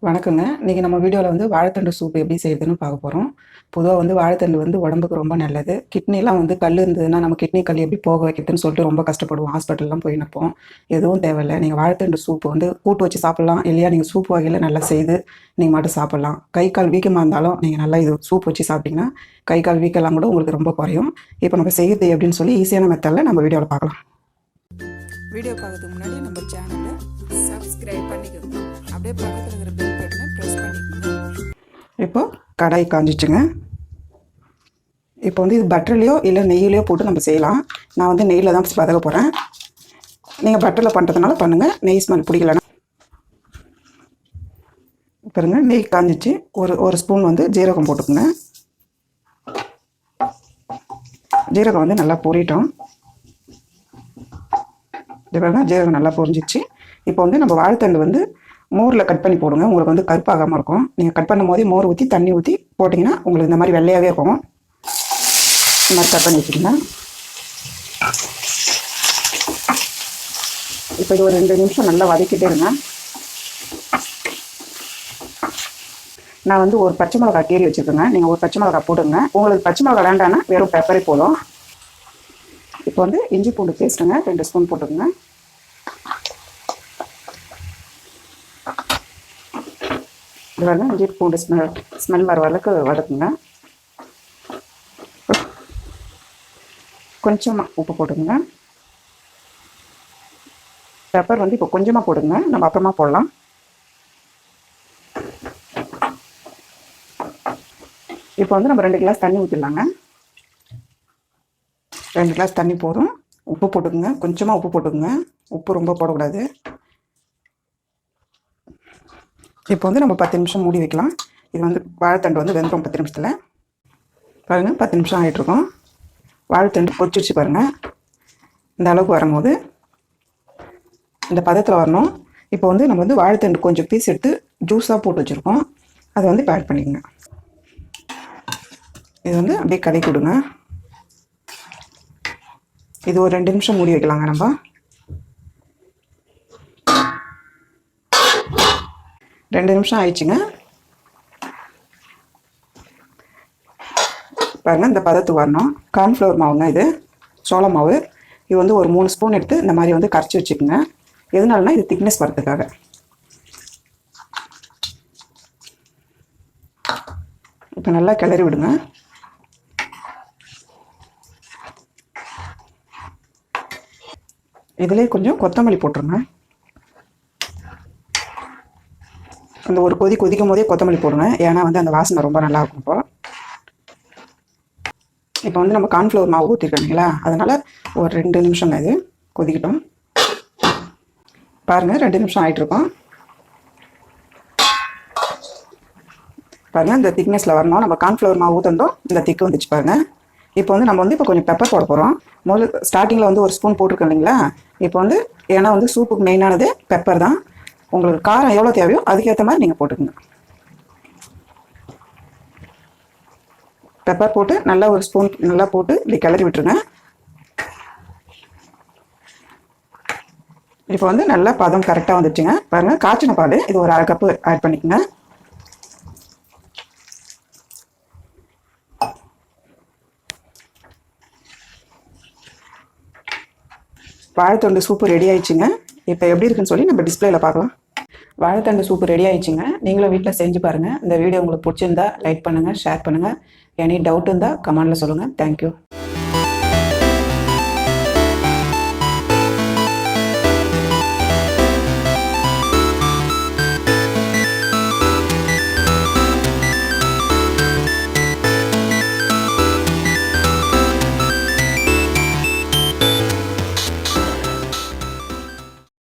வணக்கங்க. இன்றைக்கி நம்ம வீடியோவில் வந்து வாழைத்தண்டு சூப் எப்படி செய்யுதுன்னு பார்க்க போகிறோம். பொதுவாக வந்து வாழைத்தண்டு வந்து உடம்புக்கு ரொம்ப நல்லது. கிட்னிலாம் வந்து கல் இருந்ததுன்னா நம்ம கிட்னி கல் எப்படி போக வைக்கிறதுன்னு சொல்லிட்டு ரொம்ப கஷ்டப்படுவோம். ஹாஸ்பிட்டல்லாம் போய் நிற்போம். எதுவும் தேவையில்லை. நீங்கள் வாழைத்தண்டு சூப் வந்து கூட்டு வச்சு சாப்பிட்லாம். இல்லையா நீங்கள் சூப் வகையில் நல்லா செய்து நீங்கள் மட்டும் சாப்பிட்லாம். கை கால் வீக்கமாக இருந்தாலும் நீங்கள் நல்லா இது சூப் வச்சு சாப்பிட்டிங்கன்னா கை கால் வீக்கெல்லாம் கூட உங்களுக்கு ரொம்ப குறையும். இப்போ நம்ம செய்கிறது எப்படின்னு சொல்லி ஈஸியான மெத்தடில் நம்ம வீடியோவில் பார்க்கலாம். வீடியோ பார்க்கறதுக்கு முன்னாடி நம்ம சேனலை சப்ஸ்கிரைப் பண்ணிக்கோங்க. அப்படியே பக்கத்தில் இருக்கிற பெல் பட்டனை ப்ரெஸ் பண்ணிக்கோங்க. இப்போ கடாய் காஞ்சிச்சுங்க. இப்போ வந்து இது பட்டர்லையோ இல்லை நெய்யிலையோ போட்டு நம்ம செய்யலாம். நான் வந்து நெய்யில் தான் வதக்க போகிறேன். நீங்கள் பட்டரில் பண்ணுறதுனால பண்ணுங்கள். நெய் ஸ்மெல் பிடிக்கலன்னா பாருங்க. நெய் காஞ்சிச்சு. ஒரு ஸ்பூன் வந்து ஜீரகம் போட்டுக்கோங்க. ஜீரகம் வந்து நல்லா பொரியட்டும். ஜீரகம் நல்லா பொரிஞ்சிச்சு. இப்போ வந்து நம்ம வாழைத்தண்டு வந்து மோரில் கட் பண்ணி போடுங்க. உங்களுக்கு வந்து கருப்பாகாமல் இருக்கும். நீங்கள் கட் பண்ணும் போதே மோர் ஊற்றி தண்ணி ஊற்றி போட்டிங்கன்னா உங்களுக்கு இந்த மாதிரி வெள்ளையாகவே இருக்கும். இந்த மாதிரி கட் பண்ணி வச்சுக்கோங்க. இப்போ இது ஒரு 2 நிமிஷம் நல்லா வதக்கிட்டே இருங்க. நான் வந்து ஒரு பச்சை மிளகாய் கீறி வச்சுருக்கேங்க. நீங்கள் ஒரு பச்சை மிளகாய் போடுங்க. உங்களுக்கு பச்சை மிளகாய் வேண்டான்னா வெறும் பெப்பரே போதும். இப்போ வந்து இஞ்சி பூண்டு பேஸ்ட்டுங்க 2 ஸ்பூன் போட்டுக்கோங்க. இது வந்து இஞ்சி பூண்டு ஸ்மெல் வர அளவுக்கு வதக்குங்க. கொஞ்சமாக உப்பு போட்டுக்கோங்க. பெப்பர் வந்து இப்போ கொஞ்சமாக போடுங்க. நம்ம அப்புறமா போடலாம். இப்போ வந்து நம்ம 2 கிளாஸ் தண்ணி ஊற்றிடலாங்க. 2 கிளாஸ் தண்ணி போதும். உப்பு போட்டுக்குங்க. கொஞ்சமாக உப்பு போட்டுக்குங்க. உப்பு ரொம்ப போடக்கூடாது. இப்போ வந்து நம்ம 10 நிமிஷம் மூடி வைக்கலாம். இது வந்து வாழைத்தண்டு வந்து வெந்துடும் 10 நிமிஷத்தில். பாருங்கள் 10 நிமிஷம் ஆகிட்ருக்கோம். வாழைத்தண்டு பொரிச்சிடுச்சு பாருங்கள். இந்த அளவுக்கு வரும்போது இந்த பதத்தில் வரணும். இப்போ வந்து நம்ம வந்து வாழைத்தண்டு கொஞ்சம் பீஸ் எடுத்து ஜூஸாக போட்டு வச்சுருக்கோம். அதை வந்து இப்போ ஆட் பண்ணிக்கோங்க. இது வந்து அப்படியே கலக்கி கொடுங்க. இது ஒரு 2 நிமிஷம் மூடி வைக்கலாங்க. நம்ம 2 நிமிஷம் ஆயிடுச்சுங்க. பாருங்கள் இந்த பதத்துக்கு வரணும். கார்ன்ஃப்ளவர் மாவுங்க, இது சோள மாவு. இது வந்து ஒரு 3 ஸ்பூன் எடுத்து இந்த மாதிரி வந்து கரைச்சி வச்சுக்கோங்க. எதனாலனா இது திக்னஸ் வரதுக்காக. இப்போ நல்லா கிளறி விடுங்க. இதிலே கொஞ்சம் கொத்தமல்லி போட்டுருங்க. அந்த ஒரு கொதிக்கும் போதே கொத்தமல்லி போடுங்க. ஏன்னா வந்து அந்த வாசனை ரொம்ப நல்லா இருக்கும். இப்போ வந்து நம்ம கார்ன்ஃப்ளவர் மாவு ஊற்றிருக்கோம் இல்லைங்களா, அதனால் ஒரு 2 நிமிஷம் இது கொதிக்கட்டும். பாருங்கள் 2 நிமிஷம் ஆகிட்ருக்கோம். பாருங்கள் இந்த திக்னஸில் வரணும். நம்ம கார்ன்ஃப்ளவர் மாவு ஊற்றந்தோம். இந்த திக்கு வந்துச்சு பாருங்கள். இப்போ வந்து நம்ம வந்து இப்போ கொஞ்சம் பெப்பர் போட போகிறோம். முதல்ல ஸ்டார்டிங்கில் வந்து ஒரு ஸ்பூன் போட்டிருக்கோம் இல்லைங்களா. இப்போ வந்து ஏன்னா வந்து சூப்புக்கு மெயினானது பெப்பர் தான். உங்களுக்கு காரம் எவ்வளோ தேவையோ அதுக்கேற்ற மாதிரி நீங்கள் போட்டுக்கோங்க. பெப்பர் போட்டு நல்லா ஒரு ஸ்பூன் நல்லா போட்டு இப்படி கிளறி விட்டுருங்க. இப்போ வந்து நல்லா பதம் கரெக்டாக வந்துடுச்சுங்க. பாருங்கள் காய்ச்சின பால் இது ஒரு 1/2 கப்பு ஆட் பண்ணிக்கோங்க. வாழைத்தண்டு சூப்பு ரெடி ஆயிடுச்சுங்க. இப்போ எப்படி இருக்குன்னு சொல்லி நம்ம டிஸ்பிளேல பார்க்கலாம். வாழைத்தண்டு சூப்பு ரெடி ஆயிடுச்சுங்க. நீங்களும் வீட்டில் செஞ்சு பாருங்கள். இந்த வீடியோ உங்களுக்கு பிடிச்சிருந்தா லைக் பண்ணுங்கள், ஷேர் பண்ணுங்கள். எனி டவுட் இருந்தால் கமெண்டில் சொல்லுங்கள். தேங்க்யூ.